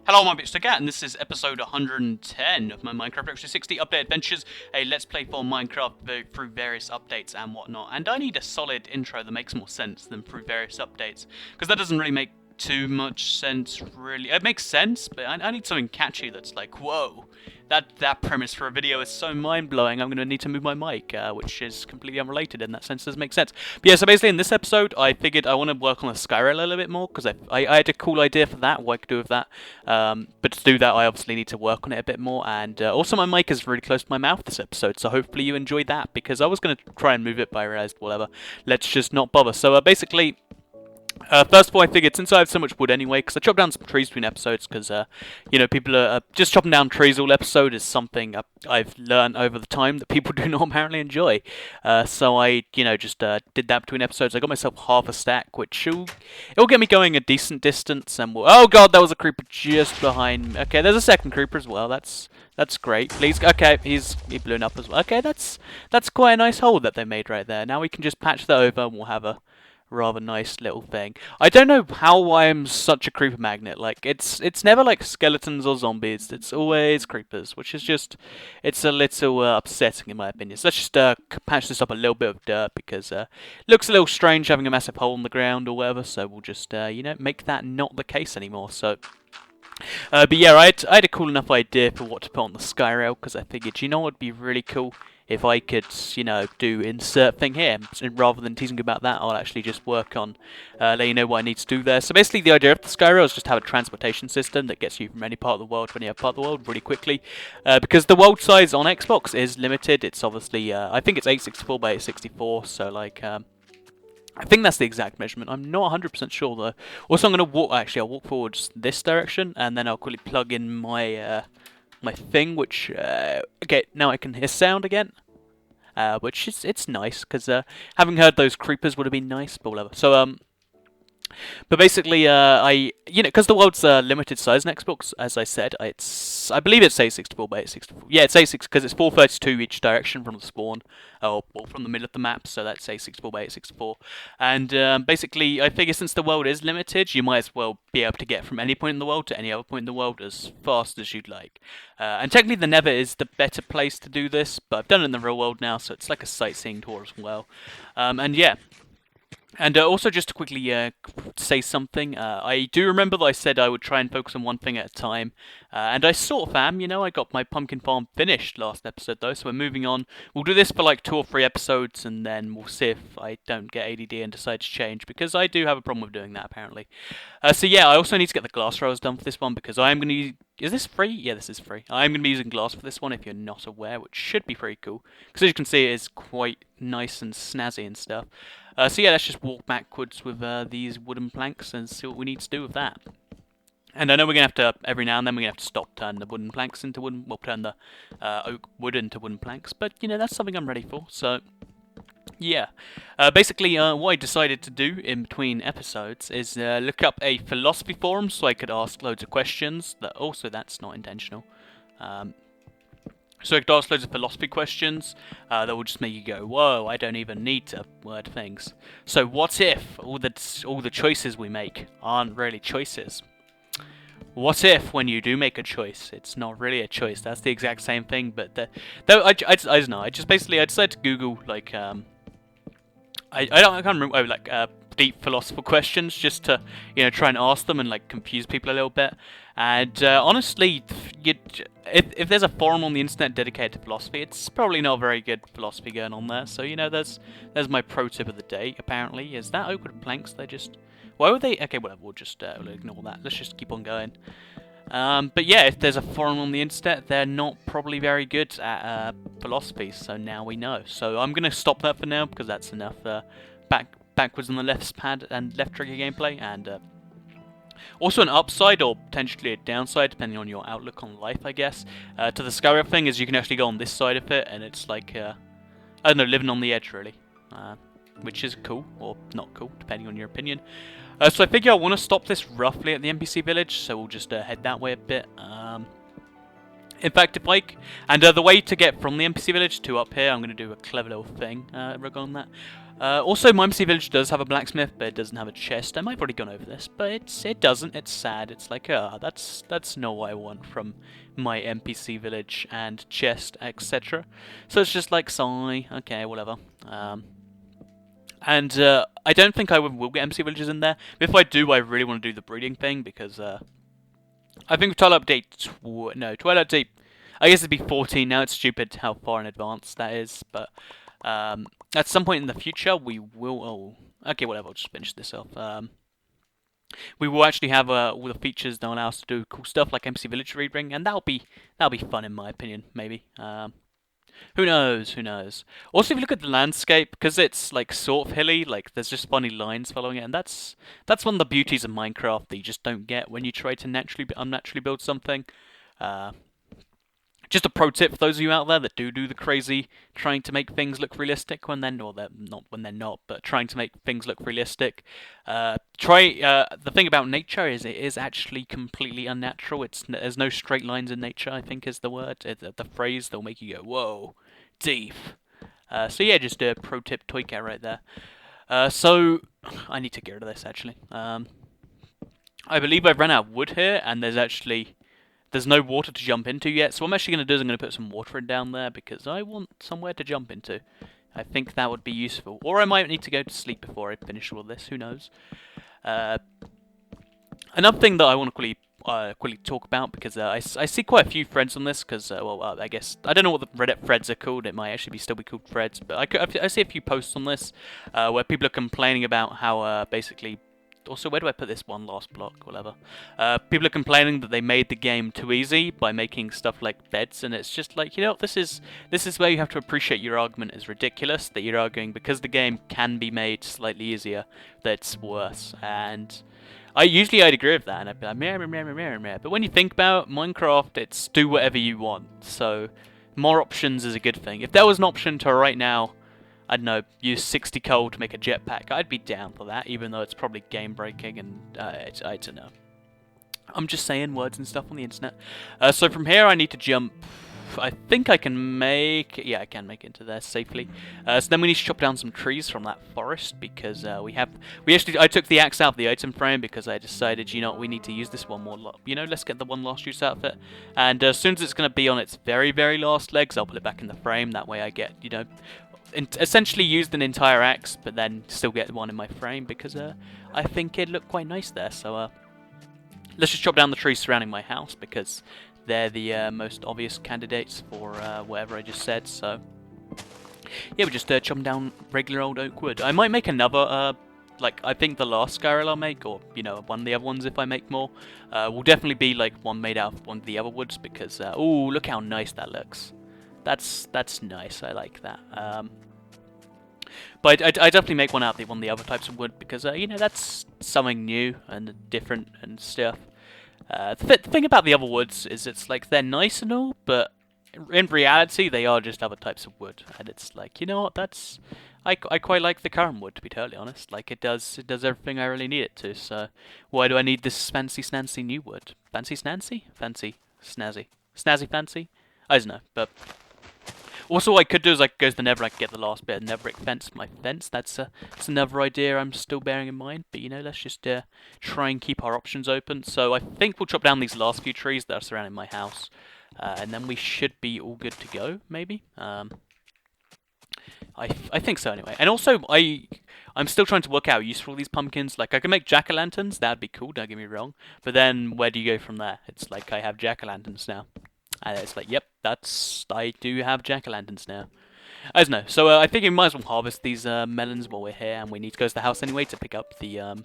Hello, my bitch Cat, and this is episode 110 of my Minecraft Extra 60 Update Adventures, a Let's Play for Minecraft through various updates and whatnot. And I need a solid intro that makes more sense than through various updates, because that doesn't really make too much sense, really. It makes sense, but I need something catchy that's like, whoa, that premise for a video is so mind-blowing, I'm going to need to move my mic, which is completely unrelated in that sense, doesn't make sense. But yeah, so basically in this episode, I figured I want to work on the Skyrail a little bit more, because I had a cool idea for that, what I could do with that. But to do that, I obviously need to work on it a bit more, and also my mic is really close to my mouth this episode, so hopefully you enjoyed that, because I was going to try and move it, but I realised, whatever, let's just not bother. So basically, first of all, I figured since I have so much wood anyway, because I chopped down some trees between episodes, because, you know, people are just chopping down trees all episode is something I've learned over the time that people do not apparently enjoy. So I, you know, just did that between episodes. I got myself half a stack, which it'll get me going a decent distance, and oh god, there was a creeper just behind me. Okay, there's a second creeper as well. That's great. Please, okay, he blew up as well. Okay, that's quite a nice hole that they made right there. Now we can just patch that over, and we'll have a rather nice little thing. I don't know how I'm such a creeper magnet. Like it's never like skeletons or zombies. It's always creepers, which is just it's a little upsetting in my opinion. So let's just patch this up a little bit of dirt because it looks a little strange having a massive hole in the ground or whatever. So we'll just you know, make that not the case anymore. So. But yeah, I had a cool enough idea for what to put on the Skyrail because I figured, you know what would be really cool if I could, you know, do insert thing here. And rather than teasing about that, I'll actually just work on letting you know what I need to do there. So basically the idea of the Skyrail is just have a transportation system that gets you from any part of the world to any other part of the world really quickly. Because the world size on Xbox is limited. It's obviously, I think it's 864 by 864, so like... I think that's the exact measurement. I'm not 100% sure though. Also, I'm going to walk. Actually, I'll walk forwards this direction, and then I'll quickly plug in my my thing. Which okay, now I can hear sound again, which is it's nice because having heard those creepers would have been nice, but whatever. So but basically, you know, because the world's limited size in Xbox, as I said, I believe it's 864 by 864. Yeah, it's 86 because it's 432 each direction from the spawn, or from the middle of the map, so that's 864 by 864. And basically, I figure since the world is limited, you might as well be able to get from any point in the world to any other point in the world as fast as you'd like. And technically, the Nether is the better place to do this, but I've done it in the real world now, so it's like a sightseeing tour as well. And yeah. And also, just to quickly say something, I do remember that I said I would try and focus on one thing at a time, and I sort of am, you know, I got my pumpkin farm finished last episode though, so we're moving on. We'll do this for like 2 or 3 episodes, and then we'll see if I don't get ADD and decide to change, because I do have a problem with doing that apparently. So yeah, I also need to get the glass rails done for this one, because I am going to use... Is this free? Yeah, this is free. I'm going to be using glass for this one, if you're not aware, which should be pretty cool, because as you can see, it is quite nice and snazzy and stuff. So yeah, let's just walk backwards with these wooden planks and see what we need to do with that. And I know we're going to have to, every now and then, we're going to have to stop turning the wooden planks into wooden, well, turn the oak wood into wooden planks, but, you know, that's something I'm ready for, so... Yeah, basically what I decided to do in between episodes is look up a philosophy forum so I could ask loads of questions. Also, that's not intentional. So I could ask loads of philosophy questions that will just make you go, whoa, I don't even need to word things. So what if all the choices we make aren't really choices? What if, when you do make a choice, it's not really a choice? That's the exact same thing, but I don't know. I decided to Google like I can't remember like deep philosophical questions just to, you know, try and ask them and like confuse people a little bit. And honestly, if there's a forum on the internet dedicated to philosophy, it's probably not very good philosophy going on there. So, you know, there's my pro tip of the day. Apparently, is that oak wood planks? They just... Why would they... Okay, whatever, we'll just we'll ignore that. Let's just keep on going. But yeah, if there's a forum on the internet, they're not probably very good at philosophy, so now we know. So I'm going to stop that for now, because that's enough backwards on the left pad and left trigger gameplay, and also an upside, or potentially a downside, depending on your outlook on life, I guess, to the Skyrim thing, is you can actually go on this side of it, and it's like, I don't know, living on the edge, really. Which is cool, or not cool, depending on your opinion. So I figure I want to stop this roughly at the NPC village, so we'll just head that way a bit. In fact, if like, and the way to get from the NPC village to up here, I'm going to do a clever little thing regarding that. Also, my MC Village does have a blacksmith, but it doesn't have a chest. I might have already gone over this, but it doesn't. It's sad. It's like, that's not what I want from my NPC village and chest, etc. So it's just like, sigh, okay, whatever. And I don't think I will get MC villages in there. But if I do, I really want to do the breeding thing, because I think Twilight Update... No, Twilight Update... I guess it'd be 14 now. It's stupid how far in advance that is, but... at some point in the future, we will... Oh, okay, whatever, I'll just finish this off. We will actually have all the features that allow us to do cool stuff like MC Village Rebring, and that'll be fun in my opinion, maybe. Who knows? Who knows? Also, if you look at the landscape, because it's like sort of hilly, like there's just funny lines following it, and that's one of the beauties of Minecraft that you just don't get when you try to unnaturally build something. Just a pro tip for those of you out there that do the crazy, trying to make things look realistic when they're not, but trying to make things look realistic. The thing about nature is it is actually completely unnatural. There's no straight lines in nature, I think is the word, the phrase that'll make you go, whoa, deep. So yeah, just a pro tip toy cat right there. So I need to get rid of this actually. I believe I've run out of wood here, and there's no water to jump into yet, so what I'm actually going to do is I'm going to put some water in down there, because I want somewhere to jump into. I think that would be useful. Or I might need to go to sleep before I finish all this, who knows. Another thing that I want to quickly talk about, because I see quite a few threads on this, because, I guess, I don't know what the Reddit threads are called, it might actually still be called threads, but I see a few posts on this, where people are complaining about how, basically... Also, where do I put this one last block? Whatever. People are complaining that they made the game too easy by making stuff like beds, and it's just like, this is where you have to appreciate your argument is ridiculous, that you're arguing because the game can be made slightly easier, that it's worse. And I'd agree with that, and I'd be like, meh. But when you think about Minecraft, it's do whatever you want, so more options is a good thing. If there was an option to right now, I don't know, use 60 coal to make a jetpack, I'd be down for that, even though it's probably game-breaking, and I don't know. I'm just saying words and stuff on the internet. So from here I need to jump, I think I can make, yeah, I can make it into there safely. So then we need to chop down some trees from that forest, because I took the axe out of the item frame, because I decided, we need to use this one more, let's get the one last use out of it. And as soon as it's going to be on its very, very last legs, I'll put it back in the frame, that way I get, essentially used an entire axe, but then still get one in my frame, because I think it looked quite nice there. So let's just chop down the trees surrounding my house, because they're the most obvious candidates for whatever I just said. So yeah, we just chop down regular old oak wood. I might make another, like I think the last Skyrel I'll make, or one of the other ones if I make more, will definitely be like one made out of one of the other woods, because ooh, look how nice that looks. That's nice. I like that. But I definitely make one out of one of the other types of wood, because that's something new and different and stuff. The thing about the other woods is it's like they're nice and all, but in reality they are just other types of wood. And it's like, you know what? I quite like the current wood, to be totally honest. Like it does everything I really need it to. So why do I need this fancy snancy new wood? Fancy snancy? Fancy snazzy? Snazzy fancy? I don't know, but also what I could do is I could go to the nether, I could get the last bit of netherbrick fence for my fence. That's another idea I'm still bearing in mind, but let's just try and keep our options open. So I think we'll chop down these last few trees that are surrounding my house, and then we should be all good to go, maybe. I think so anyway. And also I'm still trying to work out how useful these pumpkins. Like I can make jack-o'-lanterns, that'd be cool, don't get me wrong. But then where do you go from there? It's like I have jack-o'-lanterns now. And it's like, yep, I do have jack-o'-lanterns now. I don't know, so I think we might as well harvest these melons while we're here, and we need to go to the house anyway to pick up the, I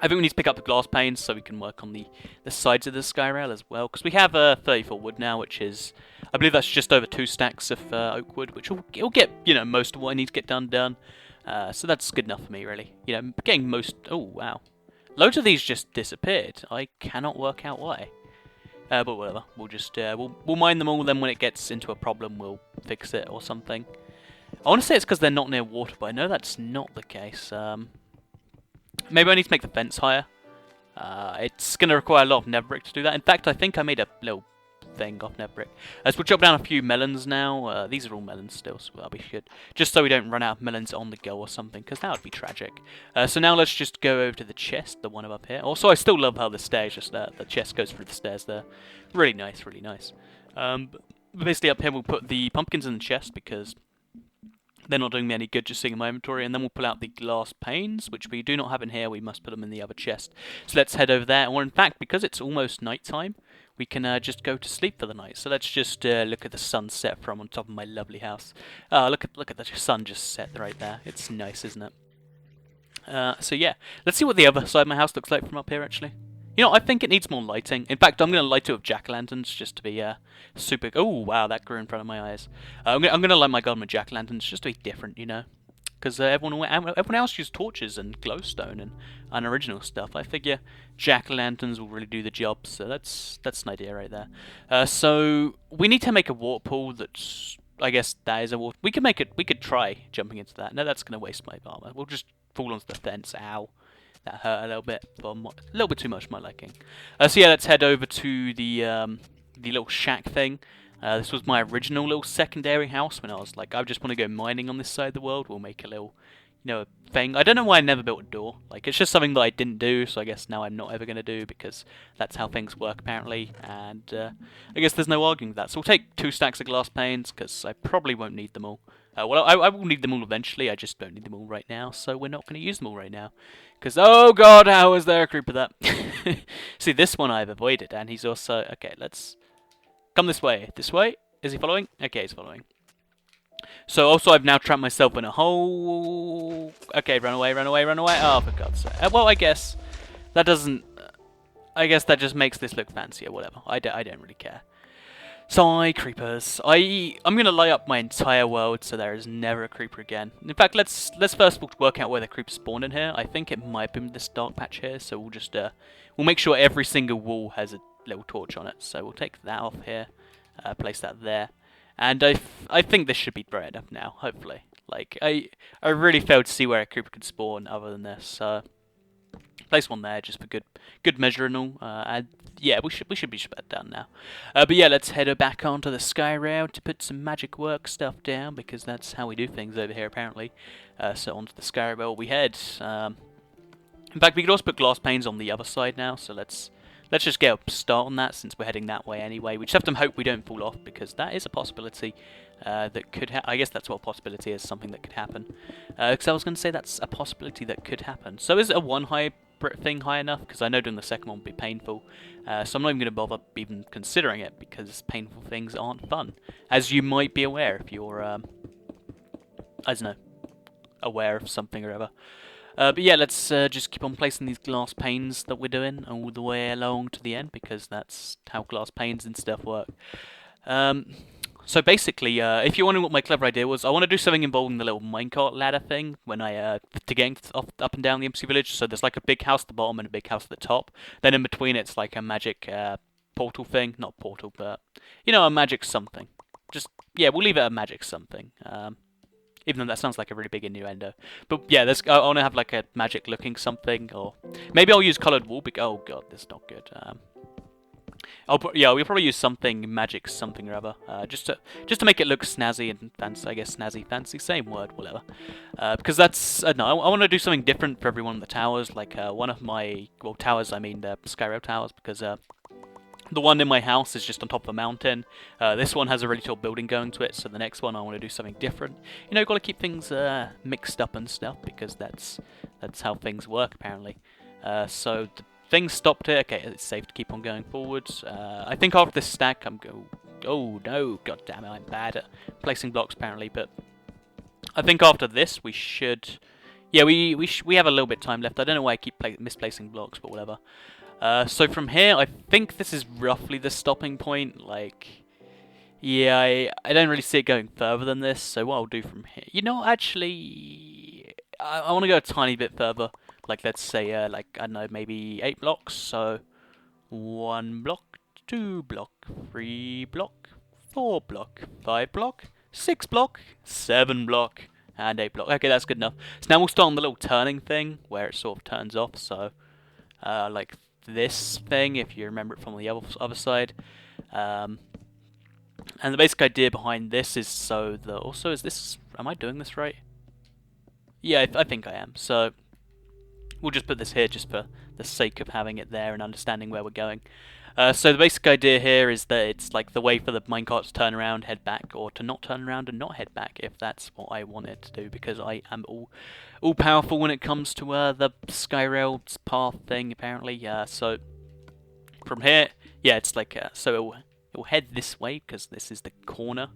think we need to pick up the glass panes so we can work on the sides of the Skyrail as well, because we have 34 wood now, which is, I believe that's just over 2 stacks of oak wood, which will get, most of what I need to get done. So that's good enough for me, really. Getting most, oh, wow. Loads of these just disappeared. I cannot work out why. But whatever, we'll just, we'll mine them all, then when it gets into a problem, we'll fix it or something. I want to say it's because they're not near water, but I know that's not the case. Maybe I need to make the fence higher. It's going to require a lot of netherbrick to do that. In fact, I think I made a little thing off net brick. So we'll chop down a few melons now. These are all melons still, so that'll be good. Just so we don't run out of melons on the go or something, because that would be tragic. So now let's just go over to the chest, the one up here. Also, I still love how the stairs just there. The chest goes through the stairs there. Really nice, really nice. Basically up here we'll put the pumpkins in the chest because they're not doing me any good just sitting in my inventory, and then we'll pull out the glass panes, which we do not have in here. We must put them in the other chest. So let's head over there, or in fact, because it's almost night time, we can just go to sleep for the night. So let's just look at the sunset from on top of my lovely house. Look at the sun just set right there. It's nice, isn't it? So yeah, let's see what the other side of my house looks like from up here, actually. You know, I think it needs more lighting. In fact, I'm going to light it with jack-o'-lanterns just to be super... Oh, wow, that grew in front of my eyes. I'm going to light my garden with jack-o'-lanterns just to be different, you know. Because everyone else used torches and glowstone and unoriginal stuff. I figure jack-o'-lanterns will really do the job, so that's an idea right there. So we need to make a water pool that's... I guess that is a water... We could try jumping into that. No, that's going to waste my armor. We'll just fall onto the fence. Ow. That hurt a little bit, but a little bit too much for my liking. So yeah, let's head over to the little shack thing. This was my original little secondary house when I was like, I just want to go mining on this side of the world. We'll make a little, you know, thing. I don't know why I never built a door. Like, it's just something that I didn't do, so I guess now I'm not ever going to do because that's how things work apparently. And I guess there's no arguing with that. So we'll take 2 stacks of glass panes because I probably won't need them all. Well, I will need them all eventually. I just don't need them all right now, so we're not going to use them all right now. Because, oh god, how is there a creeper that? See, this one I've avoided, and he's also... Okay, let's come this way. This way? Is he following? Okay, he's following. So, also, I've now trapped myself in a hole. Okay, run away, run away, run away. Oh, for God's sake. Well, I guess that doesn't... I guess that just makes this look fancier, whatever. I don't really care. Sigh, creepers. I'm gonna light up my entire world so there is never a creeper again. In fact, let's first of all work out where the creepers spawned in here. I think it might be this dark patch here, so we'll just we'll make sure every single wall has a little torch on it. So we'll take that off here, place that there, and I think this should be bright enough now. Hopefully, like I really failed to see where a creeper could spawn other than this. So place one there just for good measure and all. And yeah, we should be done now. But yeah, let's head back onto the sky rail to put some magic work stuff down because that's how we do things over here apparently. So onto the sky rail we head. In fact, we could also put glass panes on the other side now. So let's just get a start on that since we're heading that way anyway. We just have to hope we don't fall off because that is a possibility that could I guess that's what a possibility is, something that could happen. Because I was going to say that's a possibility that could happen. So is it a one high thing high enough? Because I know doing the second one would be painful. So I'm not even going to bother even considering it because painful things aren't fun. As you might be aware if you're, I don't know, aware of something or other. But yeah, let's just keep on placing these glass panes that we're doing all the way along to the end because that's how glass panes and stuff work. So basically, if you're wondering what my clever idea was, I want to do something involving the little minecart ladder thing when I to getting up and down the empty village. So there's like a big house at the bottom and a big house at the top. Then in between, it's like a magic portal thing, not portal, but you know, a magic something. Just yeah, we'll leave it a magic something. Even though that sounds like a really big innuendo. But yeah, I want to have like a magic looking something, or maybe I'll use coloured wool. Oh god, this is not good. Yeah, we'll probably use something magic, something or other, just to make it look snazzy and fancy. I guess snazzy, fancy, same word, whatever. Because that's no, I want to do something different for every one of the towers. Like one of my towers, I mean the Skyrail towers, because the one in my house is just on top of a mountain. This one has a really tall building going to it, so the next one I want to do something different. You know, got to keep things mixed up and stuff because that's how things work apparently. So the things stopped here. Okay, it's safe to keep on going forwards. I think after this stack, oh no, god damn it, I'm bad at placing blocks apparently. But I think after this we should. Yeah, we have a little bit of time left. I don't know why I keep misplacing blocks, but whatever. So from here, I think this is roughly the stopping point. Like, yeah, I don't really see it going further than this. So what I'll do from here, you know, actually, I want to go a tiny bit further. Like, let's say, like, I don't know, maybe 8 blocks. So 1 block, 2 block, 3 block, 4 block, 5 block, 6 block, 7 block, and 8 block. Okay, that's good enough. So now we'll start on the little turning thing where it sort of turns off. So, like this thing, if you remember it from the other side. And the basic idea behind this is so that also is this. Am I doing this right? Yeah, I think I am. So we'll just put this here just for the sake of having it there and understanding where we're going. So the basic idea here is that it's like the way for the minecart to turn around, head back, or to not turn around and not head back, if that's what I want it to do, because I am all powerful when it comes to the Skyrail path thing, apparently. So from here, yeah, it's like so it'll head this way because this is the corner,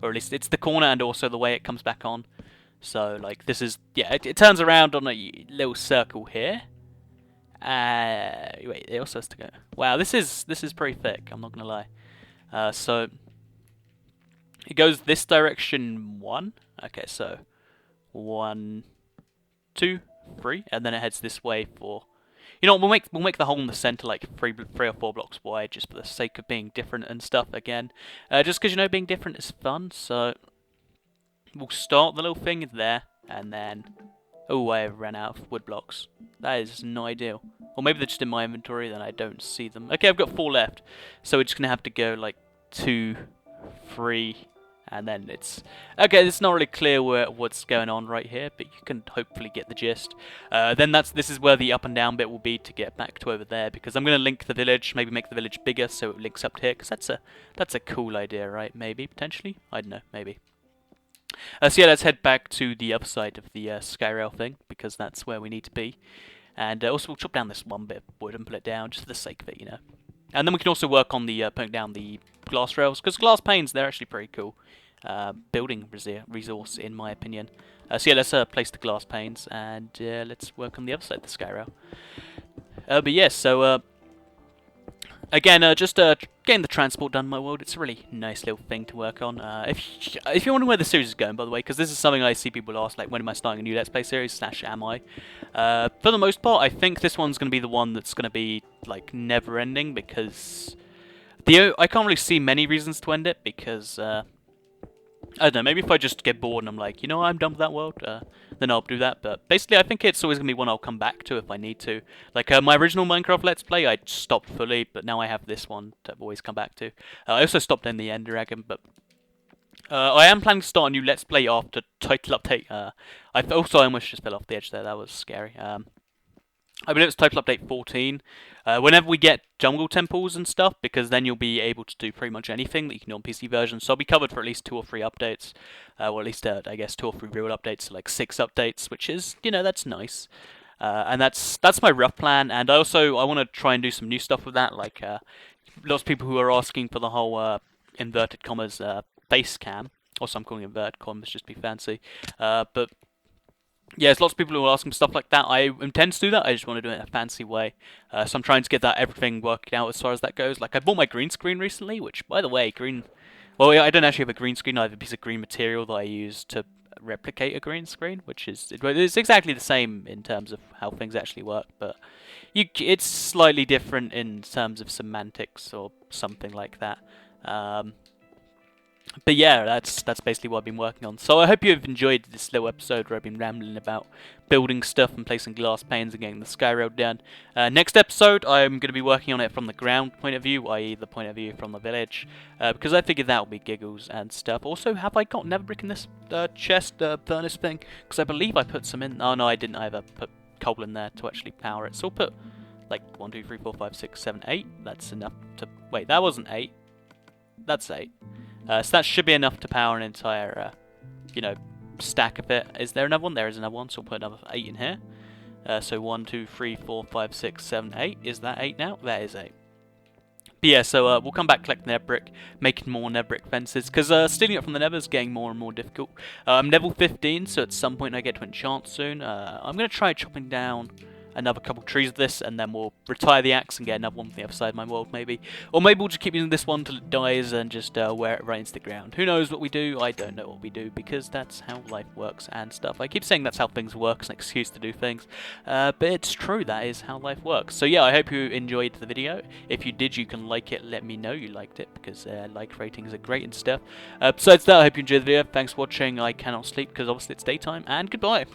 or at least it's the corner, and also the way it comes back on. So like this is, yeah, it turns around on a little circle here. Wait, it also has to go. Wow, this is pretty thick, I'm not gonna lie. So it goes this direction 1. Okay, so 1, 2, 3, and then it heads this way for. You know, we'll make the hole in the center like three or 4 blocks wide, just for the sake of being different and stuff again. Just because, you know, being different is fun. So we'll start the little thing there, and then. Oh, I ran out of wood blocks. That is not ideal. Or maybe they're just in my inventory, then I don't see them. Okay, I've got 4 left. So we're just going to have to go like 2, 3, and then it's... Okay, it's not really clear what's going on right here, but you can hopefully get the gist. Then this is where the up and down bit will be to get back to over there, because I'm going to link the village, maybe make the village bigger so it links up here, because that's a cool idea, right? Maybe, potentially? I don't know, maybe. So yeah, let's head back to the other side of the Skyrail thing, because that's where we need to be. And also we'll chop down this one bit of wood and put it down, just for the sake of it, you know. And then we can also work on the putting down the glass rails, because glass panes, they're actually pretty cool building resource, in my opinion. So yeah, let's place the glass panes, and let's work on the other side of the Skyrail. But yeah, so... Again, just getting the transport done in my world, it's a really nice little thing to work on. If you're wondering where the series is going, by the way, because this is something I see people ask, like, when am I starting a new Let's Play series, / am I? For the most part, I think this one's going to be the one that's going to be, like, never-ending, because I can't really see many reasons to end it, because... I don't know, maybe if I just get bored and I'm like, you know, I'm done with that world, then I'll do that. But basically, I think it's always going to be one I'll come back to if I need to. Like, my original Minecraft Let's Play, I stopped fully, but now I have this one to always come back to. I also stopped in the End Dragon, but I am planning to start a new Let's Play after title update. I almost just fell off the edge there, that was scary. I believe it's title update 14. Whenever we get jungle temples and stuff, because then you'll be able to do pretty much anything that you can do on PC version. So I'll be covered for at least 2 or 3 updates. Or at least, I guess, 2 or 3 real updates, so like 6 updates, which is, you know, that's nice. And that's my rough plan. And I want to try and do some new stuff with that. Like, lots of people who are asking for the whole, inverted commas, face cam. Also, I'm calling it inverted commas just to be fancy. But... yeah, there's lots of people who are asking for stuff like that. I intend to do that, I just want to do it in a fancy way. So I'm trying to get everything worked out as far as that goes. Like, I bought my green screen recently, which, by the way, well, I don't actually have a green screen, I have a piece of green material that I use to replicate a green screen, which is, it's exactly the same in terms of how things actually work, but it's slightly different in terms of semantics or something like that. But yeah, that's basically what I've been working on. So I hope you've enjoyed this little episode where I've been rambling about building stuff and placing glass panes and getting the Skyrail down. Next episode, I'm going to be working on it from the ground point of view, i.e. the point of view from the village, because I figured that would be giggles and stuff. Also, have I got nether brick in this chest furnace thing? Because I believe I put some in. Oh no, I didn't either put coal in there to actually power it. So I'll put like 1, 2, 3, 4, 5, 6, 7, 8. That's enough to... wait, that wasn't 8. That's 8. So that should be enough to power an entire, you know, stack of it. Is there another one? There is another one, so we'll put another 8 in here. So 1, 2, 3, 4, 5, 6, 7, 8. Is that 8 now? That is 8. But yeah, so we'll come back collecting nether brick, making more nether brick fences, because stealing it from the nether is getting more and more difficult. I'm level 15, so at some point I get to enchant soon. I'm going to try chopping down another couple trees of this, and then we'll retire the axe and get another one from the other side of my world, maybe. Or maybe we'll just keep using this one till it dies and just wear it right into the ground. Who knows what we do? I don't know what we do, because that's how life works and stuff. I keep saying that's how things work, it's an excuse to do things. But it's true, that is how life works. So yeah, I hope you enjoyed the video. If you did, you can like it, let me know you liked it, because like ratings are great and stuff. Besides that, I hope you enjoyed the video. Thanks for watching. I cannot sleep, because obviously it's daytime, and goodbye.